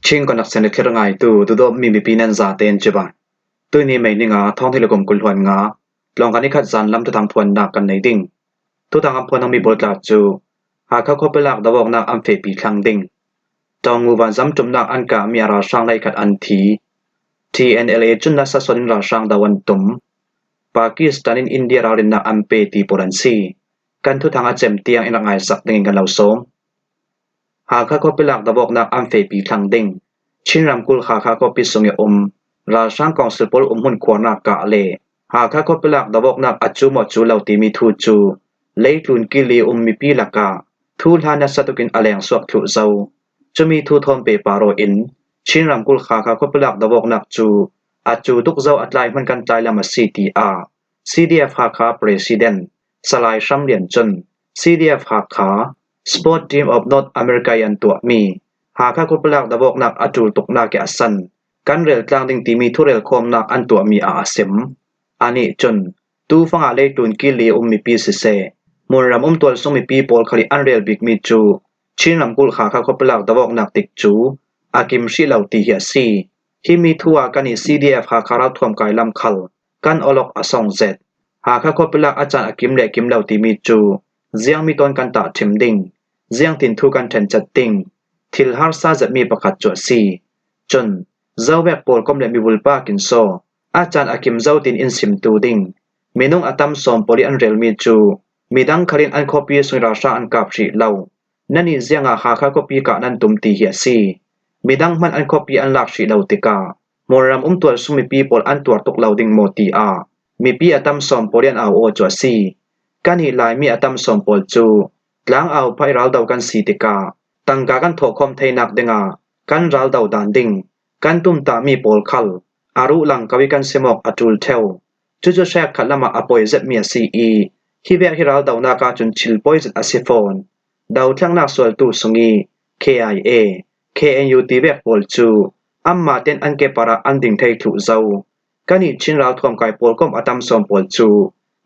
ชิงก็นักเสนอเครื่องไงตัวดมีปีนันซาเตนจิบะตัวนี้ไม่นิงาท้องที่ละกมกุลหวนงาลองกันนี้ขัดจันลำตัวทางพวนนักกันในดิ่งตัวทางอำพวนต้องมีบทลาจูหากเขาเข้าไปลากดาวกนักอัมเฟปีคลังดิ่งจองงูวันซ้ำจุ่มนักอันกามีราช่างไล่ขัดอันที TNLA จุนนักสัสนินราช่างดาวันตุมปากีสถานินอินเดียรารินนักอัมเปตีโปรันซีกันทุทางอาเจมเตียงอินักไงสักดิ่งกันเหล่าสมหากเขาไปลากดาวกนักอัมเฟปีคลังดิ่งชินรำกุลขาก็ปิดสงยราช่างกองสืบปลหุ่นขวานากะเลหากเขาไปลากดาวกนักอัจจุมจูเหล่าตีมีทูจูเลกลุนกิลีมีปีลากาทูลหานัสตุกินอแลงสวกถุเจ้าจะมีทูทอมเปปาโรอินชินรำกุลขาก็ไปลากดาวกนักจูอัจจุทุกเจ้าอัดไลมันกันใจละมา CTR CDF ขา President สลายซ้ำเหรียญจน CDF ขา Sport Team of North America ยันตัวมีหากเขาไปลากดาวกนักอัจจุตกนาแกสันกันเรลกลางดิ่งตีมีทุเรลคอมนักอันตัวมีอาเสมอันนี้จนตูฟังอาเลกลุนกิลีมีปีเสมูลรำตัวส่งมีปีโปลคลีอันเรลบิกมีจูชินรำกุลขาเขาไปลากดาวกนักติกจูอากิมชิเหล่าตีเฮียซีที่มีทัวกันใน CDF หากเราทวมกายลำคัลกันอลอกอสองเซตหากเขาไปลากอาจารย์อากิมเล็กกิมเหล่าตีมีจูเจียงมีตอนกันตาทิมดิ่งเจียงตินทุกันแทนจัดดิ่งทิลฮาร์ซาจะมีประคัดจวดซีจนเจ้าแวกโปลก็เลยมีบุลปากินโซอาจารย์อากิมเจ้าตินอินซิมตูดิ่งมีนุ่งอัตมสมปลีอันเรลมีจูมีดังคารินอันคอปีสุนราชาอันกาบรีเหล่านั่นนี่เจียงอาหาคาคอปีกะนันตุมตีเฮียซีมีดังมันอันคอปีอันลักชีเหล่าติกาโมรำตัวสุมีปีโปลอันตัวตกเหล่าดิ่งโมตีอามีปีอัตมสมปลีอันเอาโอจวดซีกันหิลายมีอัตมสมปลจูหลังเอาไพรัลดาวกันสีติกาตั้งกากันถกคอมไทนักเดงากันรัลดาวดานดิ่งกันตุมตามีโปลคัลอารุลังกวิกันเสมอกอจูลเทวจุจแชกขัดละมาอปอยเซตเมียซีอีที่เวกฮิรัลดาวนากาจุนชิลปอยเซตอสิฟอนดาวทั้งนักสวลตูสงี KIA KNU ตีเวกโปลจูอัมมาเตนอันเกปาระอันดิ่งไทถุเจ้ากันอีชินรัลทวมกายโปลก้มอตัมสมโปลจู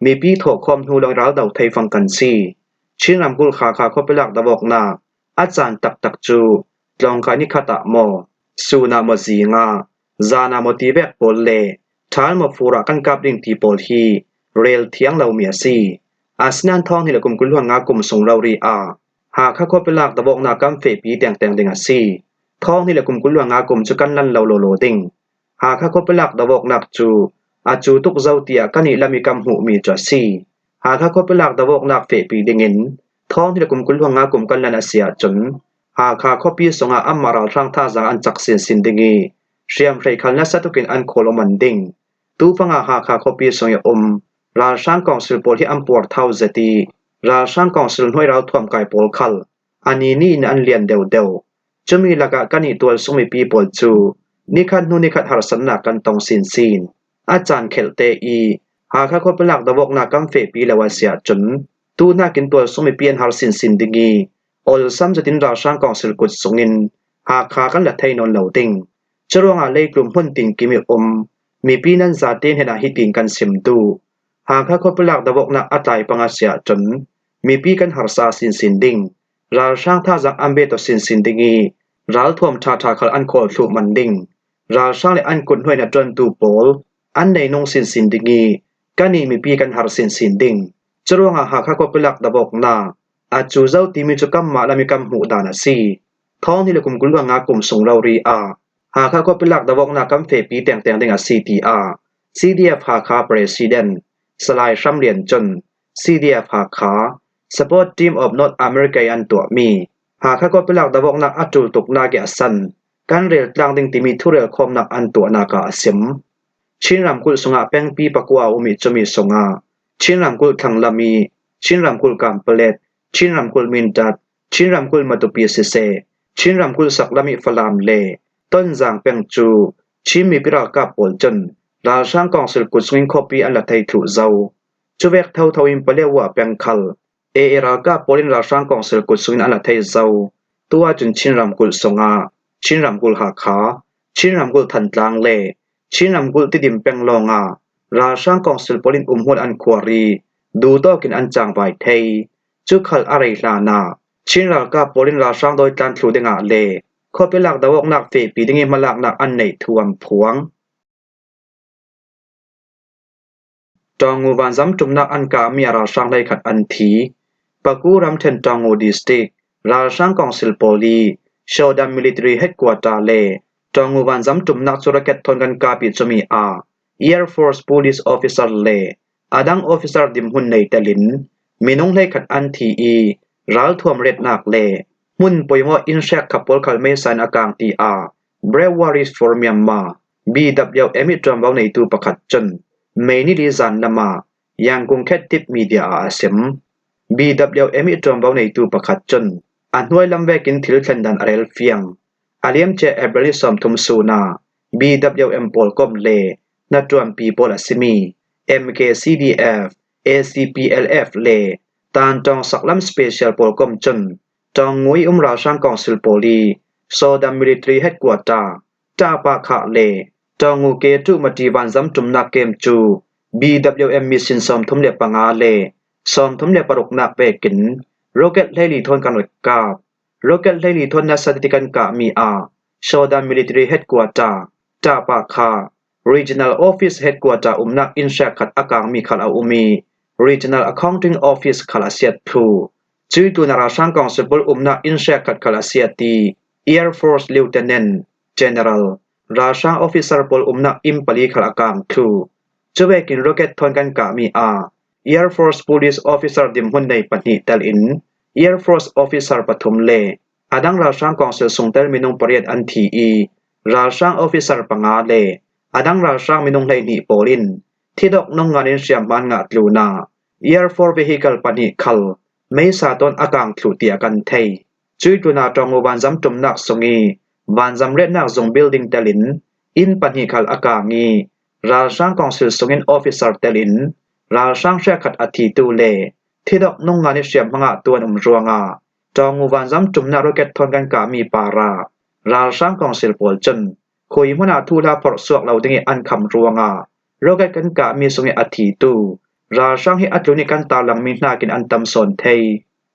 มีปีถกคอมหูลังรัลดาวไทฟังกันซีชินรำกุลขาเข้าไปลักดาวกนาอาจารย์ตักจูลองกานิคตะโมสูนามจีงาจานามตีเวกโปลเลทาลมฟูรากันกับดิ่งตีโปลฮีเรลเทียงเหล่าเมียซีอาสนันทองที่ละกุมกุลหวงงากุมสงเรารีอาหากเข้าไปลักดาวกนากัมเฟปีแต่งดิ่งซีทองที่ละกุมกุลหวงงากุมจุกันลันเหล่าโลดิ่งหากเข้าไปลักดาวกนักจูอาจูตุกเจ้าเตียกันนี่ละมีกัมหูมีจวดซีหากเขาไปลักดาวกนักเฟปีดิ่งท้องที่ละกุมกุลหวงงากุมกันลันอาเซียจนหากเขาปีสงอาอัมมาราทางท่าจากอันจักเสียนสินดิ่งเชียมไพรคันนัสตุกินอันโคโลมันดิ่งตูฟังหากเขาปีสงยราช่างกองสืบโปลที่อัมปวดเท่าเจตีราช่างกองสืบห้วยเราท่วมกายโปลคัลอันนี้นี่อันเลียนเดวจะมีละกะกันนี่ตัวสมัยปีโปลจูนิคัดนูนิคัดหารสนักกันตองสินอาจารย์เคลเตอีหากเขาไปลักดาวกนากัมเฟปีละวาเสียจนตูน่ากินตัวสมัยเปลี่ยนหารสินดิ่งอลซัมจะตินราช่างกองสืบกุดสงินหากขากันละไทยนนเหล่าติงจะรวงอาเลกลุ่มหุ่นติงกิมิมีปีนั้นซาเตนเฮนาฮิติงกันซิมตูหากเขาไปลักดาวกนักอัตไลปังอาเซียจนมีปีกันหารซาสินดิ่งราช่างท่าจากอัมเบตสินดิ่งรัลทวมชาคัลอันโคลทุมันดิ่งราช่างและอันกุนห้วยนัดจนตูโปลอันในนงสินดิ่งกันนี่มีปีกันหารสินดิ่งจะรวงอาหากเขาไปลักดาวกนาอาจูเจ้าตีมีจุกัมมาและมีกัมหูดานาซีท้องที่ละกุมกุลวงงากุมสงเรารีอาหากเขาไปลักดาวกนากัมเฟปีแต่งดิ่งCTR CDF หา President สลายซ้ำเหรียญจน CDF หา Support Team of North America อันตัวมีหากเขาไปลักดาวกนักอัจจุตกนาแกสันกันเรลกลางดิ่งตีมีทุเรลคอมนักอันตัวนากาเสมชินรำกุลสงาแป้งปีปะกัวอุมิจะมีสงาชินรำกุลขังลามีชินรำกุลกามเปเลตชินรำกุลมินดัดชินรำกุลมาตุปีเซชินรำกุลสักลามิฟลามเลต้นจางแป้งจูชิมีปิรากาปอลจนราช่างกองสืบกุดสวิงคอปีอันละไทยถูเจ้าจเวกเท่าอิมเปเลวะแป้งคัลเอรากาปอลินราช่างกองสืบกุดสวิงอันละไทยเจ้าตัวจุนชินรำกุลสงาชินรำกุลหาขาชินรำกุลทันตลางเลชินรำกุลติดิมแป้งลองาราช่างกองสืบปอลินหุ่นอันควารีดูโตกินอันจางไวไทยจุคัลอะไรลานาชินรากาปอลินราช่างโดยการทลูเดงาเล ข้อเป็นหลักดาวกนักเฟปีดิงมาหลักนักอันในทวมพวงจองงูวันซ้ำจุมนักอันกามีราช่างได้ขัดอันทีปะกูรำเทนจองงูดิสติกราช่างกองสิลโปลีโชดัมมิลิตรีเฮดกวาตาเลจองงูวันซ้ำจุมนักสุรเกตทนกันกาปิจมีAir Force Police Officer เลอาดัง Officer ดิมหุนในตะลินมีน้องได้ขัดอันทีรัลทวมเร็ดนักเลมุนปวยมออินเชกขับปอลคัลเมสันอากางตีเบรวาริส for Myanmar BWM จอมเบาในตูประคัดจนเมนิลิซันนามายังคงแค่ติปมีเดียอาเซม BWM จอมเบาในตูประคัดจนอันห้วยลำเวกินทิลทันดันอาเรลเฟียงอาเลียมเจเอบริสอมทุมซูนา BWM ปอลกอมเลนัดจวมปีปอลสิมี MKCDF ACPLF เลตานจองสักลำสเปเชียลปอลกอมจนจองงวยราช่างกองสิลโปลีโซดัมมิลิตรีเฮดกวาตาจาปาคะเลจองงูเกตุมาจีวันซ้ำจุมนักเกมจู BWM มิสินสอมทุมเลปังอาเลสอมทุมเลปรุกนักเปกินโรเก็ตเลลีทนกันรกาบโรเก็ตเลลีทนนัสติกันกะมีโซดัมมิลิตรีเฮดกวาตาจาปาคะ Regional Office Headquarter นักอินแชกขัดอากางมีขัดอุมี Regional Accounting Office ขัดอาเซียพลูจุยตุนาราช่างกองสิบลนักอินแชกขัดขัดอาเซียตี Air Force Lieutenant General ราช่าง Officer ปลนักอิมปลีขัดอากางพลูจะเวกินโรเก็ตทนกันกะมีAir Force Police Officer ดิมหุนในปนิตัลอิน Air Force Officer ปฐุมเลอาดังราช่างกองสิลสุงเตลมินงปริยดอันทีราช่าง Officer ปังอาเลอาดังราช่างมินงไลนีโปลินที่ดอกนงงานินเสียมมันงาตลูนา Air Force Vehicle ปนิคัลไม่สาตนอากางตลูเตียกันเทจุยตุนาจองวันซ้ำจุมนักสงีวันซ้ำเรดนักทรง building เตลินอินปนิคัลอากางีราช่างกองสิลสงิน Officer เตลินราช่างแชขัดอธิตูเลที่ดอกนงงานินเสียมงาตัวนรวงจองวันซ้ำจุมนักโรเก็ตทนกันกามีปาราช่างกองสิลโปลจนคุยมนาทูลาพอร์สวกเราดึงอันคำรวงโรเกตกันกะมีสงอธิตูราช่างให้อัตลุนิกันตาลังมีนากินอันตำสนเทย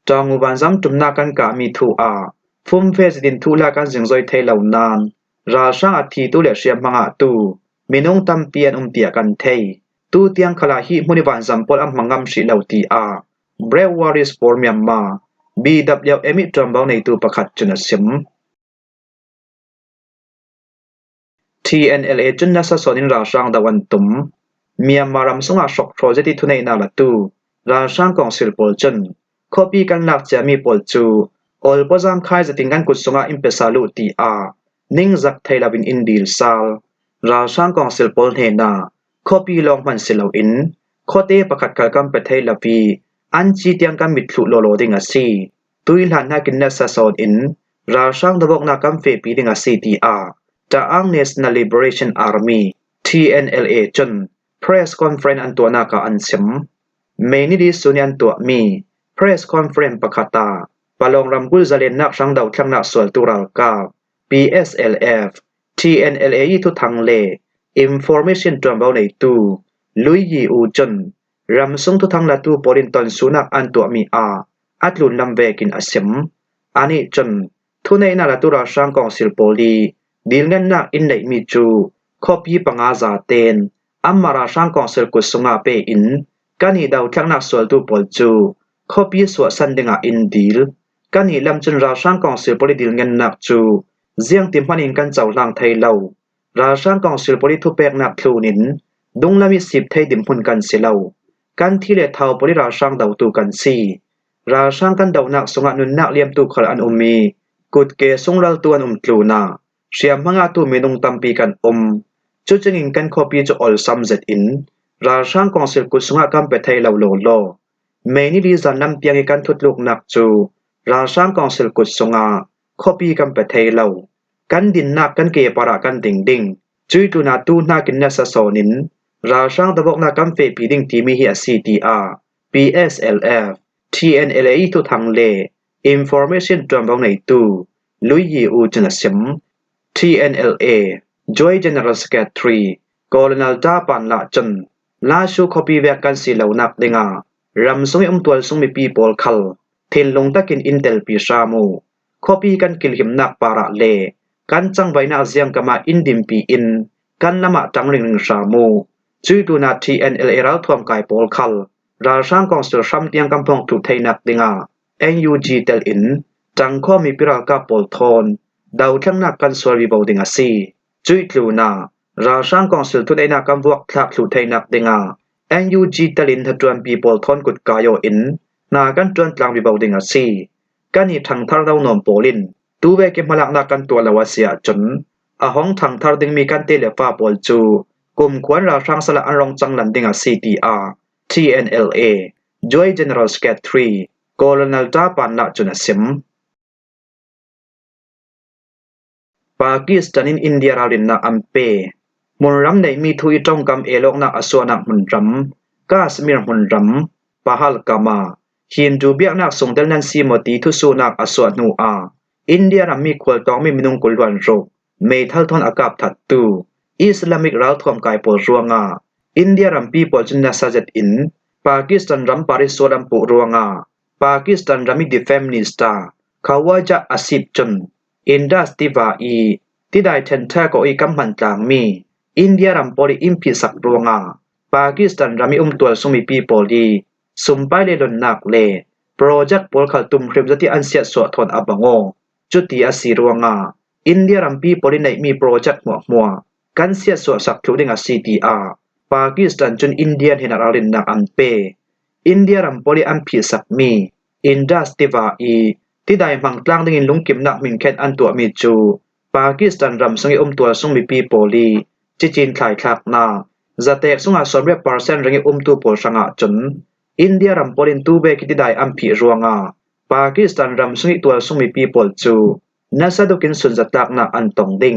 จองอุบันซ้ำจุมนากันกะมีทูฟุมเฟสดินทูลากันสิงซอยเทยเหล่านานราช่างอธิตูเลเชียมังตูมีนงตำเปียนเตียกันเทยตูเตียงขลาหิมุนิบันซัมปอลอัมมังกัมชิเหล่าตีเบรวาริส for Myanmar BWM จอมเบาในตูประคัดจนสิมTNLA จุนนัสสอนินราช่างดาวันตุมเมียมารำสงอาชกโปรเจกต์ทุนในนาลตูราช่างกองสิลโปลจนคอปีกันหลักจะมีปอลจูออลปอจามคายจะติงกันกุศงาอิมเปซาลูตีนิ่งจักไทยลาวินอินดีลซาลราช่างกองสิลโปลเฮนาคอปีลองมันสิลาวินคอเตประคัดกัมเปไทยลาวีอันจีเตียงกันมิดลุโลโลดิงาซีตุยหลานนักินนัสสอนราช่างดบกนักกัมเฟปีดิงาซีตีจาก National Liberation Army TNLA จน Press Conference อันตัวนาคาอันเสมเมนิดิสุนีอันตัวมี Press Conference ประคตาปะลองรำกุลจะเล่นนักช่างดาวทั้งนักส่วนตุรัลกา PSLF TNLA ทุทังเล Information จอมเบาในตูลุยยีอูจนรำส่งทุทังละตูปอลินตอนสุนักอันตัวมีอัตลุนลำเวกินอเสมอันนี้จนทุนในนาละตุราช่างกองสิลโปลีดีลเงินนักอินในมีจูคอปีปังอาซาเตนอัมมาราช่างกองเซลกุสงาเปอินกันฮีดาวทั้งนักสวลตูปอลจูคอปีสวสันเดงาอินดีลกันฮีลำจนราช่างกองเซลปริดีลเงินนักจูเจียงติมพันอินกันเจ้าลางไทยเหล่าราช่างกองเซลปริทุเปกนักคลูนินดุงลามิสิบไทยดิมพุนกันเสเหล่ากันที่เลเทาปริราช่างดาวตูกันซีราช่างกันดาวนักสงานุนนักเลียมตูขลอันอุมีกุดเกสงรัลตัวนุมคลูนาเสียมังอาตูเมนงตัมปีกันจุดจึงกันคอปีจะออลซัมเซตอินราช่างกองเซลกุสงากัมเปไทยเหล่าโลโลเมนิดีจันนำเปียงกันทุดลูกนักจูราช่างกองเซลกุสงาคอปีกัมเปไทยเหล่ากันดินนักกันเกปาระกันดิ่งจุยตุนาตูนากินนัสโซนินราช่างตะบกนักกัมเฟปีดิ่งที่มีเฮีย CTR PSLF TNLA ทุทังเล Information จอมเบาในตูลุยยีอูจนสิมTNLA Joint General Secretary Colonel Dapan La Chun La Shu Copy Vacancy Launak Dinga Ram Sung Umtual Sung Mi People Khal Thin Long Takin Intel Pi Shamu copy กันกิลหิมนักปาระเลกันจังไว้นาเสียงกะมาอินดิมปีอินกันละมะจังริงสามูจุยตูนา TNLA ราทวมกายปอลคัลราชางกองสุรัมเตียงกำพงถูกไทยนักดิงา NUG เตลอินจังข้อมีปิรัลกาปอลทอนดาวทั้งนักกันสวรีบาวดิงาซีจุยตูนาราชางกองสุทุไดนักกำวกทักถูกไทยนักดิงา NUG เตลินทัดจวนปีปอลทอนกุดกายโยอินนากันจวนกลางวิบาวดิงาซีกันนี่ทั้งทาร์ดาวนอมโปลินตูเวเกมลักนักกันตัวละวะเสียจนอาห้องทั้งทาร์ดิงมีกันเตเลฟ้าปอลจูกุมควนราชางสละอันรองจังหลันดิงา CTR TNLA Joy General Scat 3 Colonel ตาปันละจุนสิมปากีสถานินอินเดียราลินนักอัมเปมุนรัมในมีทุยจงกำเอโลกนักอสวนักมุนรัมกาสมิรมุนรัมปะฮัลกามาฮินดูเบียกนักส่งเดลนันซีมตีทุสูนักอสวนูอาอินเดียรัมมีควลตองมีมินุงกุลวันโรเมทัลทอนอากาบทัดตูอิสลามิกราวทวมกายปอลรวงาอินเดียรัมปีปอลจุนนาซาเจตอินปากีสถานรัมปาริสโซรัมปุรวงาปากีสถานรัมมีดิเฟมนิสตาขาวาจะอาสิบจนอินดัสติวาอีที่ได้เทนเทก็อีกัมพันจางมีอินเดียรัมปอลิอิมพิสักรวงาปากีสถานรัมมีตัวสุมีปีปอลีสุมไปเลดนนักเลโปรเจกต์ปอลขัลตุมคริมจติอันเสียสวทนอับงโงจุติอาศิรวงาอินเดียรัมปีปอลิในมีโปรเจกต์มัวกันเสียสวสักคลุดิงา CTR ปากีสถานจนอินเดียเห็นอารินนักอันเปอินเดียรัมปอลิอัมพิสักมีอินดัสติวาอีที่ได้มังกลางดิงลุงกิมนักมินเคนอันตัวมีจูปากีสถานรัมสงตัวสงมีปีปอลีจิจินคลายคลักนาจะเตกสงอาสมเรียบ%ริงตัวปอลสังอาจนอินเดียรัมปอลินตูเบกิที่ได้อัมพิรวงาปากีสถานรัมสงตัวสงมีปีปอลจูนัสดุกินสุนจัตากนักอันตองดิง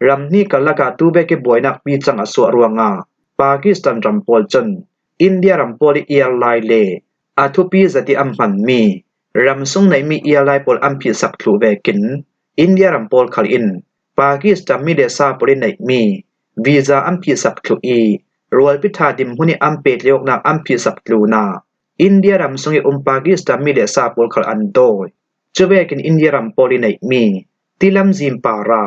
รัมนี้กัลลักาตูเบกิบวยนักปีจังอสวรวงาปากีสถานรัมปอลจนอินเดียรัมปอลิเอียไลเลอาทุปีจติอัมพันมีรัมสงในมีเอียไลปอลอัมพิสักคลูเบกินอินเดียรัมปอลคัลอินปากีสถานมีเดซาปอลิในมีวีซ่าอัมพิสักคลูอีรวลพิธาดิมหุนิอัมเปตเลอกนักอัมพิสักคลูนาอินเดียรัมสงปากีสถานมีเดซาปอลคัลอันโดยจะเวกินอินเดียรัมปอลิในมีติลัมซิมปารา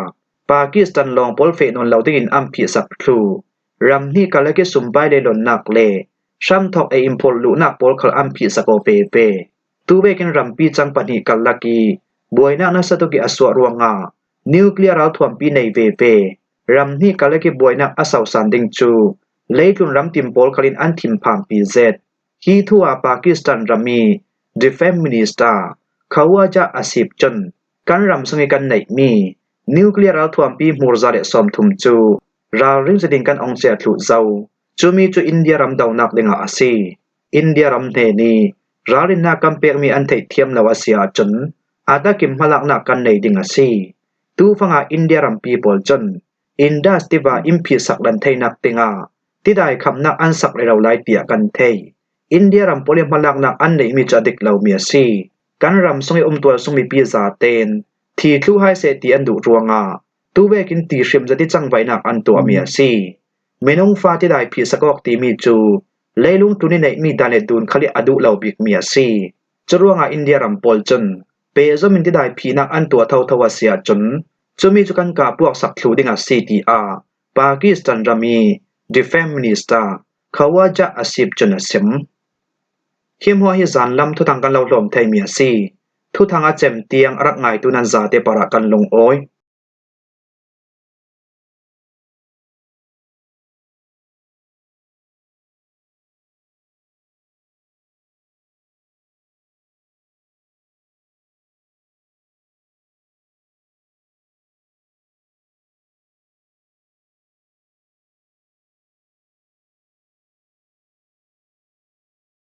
ปากีสถานลองปอลเฟนนลาวดินอัมพิสักคลูรัมนี้กัลเลสุมไปเลดนนักเลชัมทอกอิมพอลลุนักปอลคัลอัมพิสักโอเปเปตูเวกินรัมปีจังปนิกัลลักีบวยนักนัสตุกิอสวรวงานิวเคลียร์ราทวมปีในเวเปรัมนี้กัลเลกิบวยนักอสาวสันดิงจูเลกุนรัมติมปอลคัลินอันทิมพังปีเซตฮีทัวปากีสถานรัมมีดิเฟมมินิสตาเขาว่าจะอาศิบจนกันรัมสงกันในมีนิวเคลียร์ราทวมปีมูรซาเลสอมทุมจูราริงจะดิ่งกันองเสียทุเจ้าจูมีจูอินเดียรัมดาวนักดิงอาซีอินเดียรัมเนนีรารินนักกัมเปกมีอันเทเทียมลาวเสียจนอาตากิมพลักนักกันในดิงอาซีตูฟังอาอินเดียรัมปีปอลจนอินดัสติวาอิมพิสักดันเทนักติงาที่ได้คำนักอันสักเราไล่เตียกันเทอินเดียรัมปอลิพลักนักอันในมีจดิกเราเมียซีกันรัมสงตัวสงมีปีซาเตนที่คลูไฮเซตีอันดุรวงาตูเวกินตีชิมจะที่จังไว้นักอันตัวเมียซีเมนงฟ้าที่ได้พิสกอกตีมีจูเลยลุงตุนี่ในมีดานดูนขลิอดุเหล่าบิกเมียซีจะรวงอาอินเดียรัมปอลจนเปซมินที่ได้พีนักอันตัวเท่าทวเสียจนจะมีจุกันกาพวกสักคลูดิงา CTR ปากีสถานรามีดิเฟมมินิสตาเขาว่าจะอาศิบจนสิมเข้มหัวฮิจานลำทุทางกันเราหลอมไทยเมียซีทุทางอาเจมเตียงรักไงตุนันซาเตปรากันลงโอย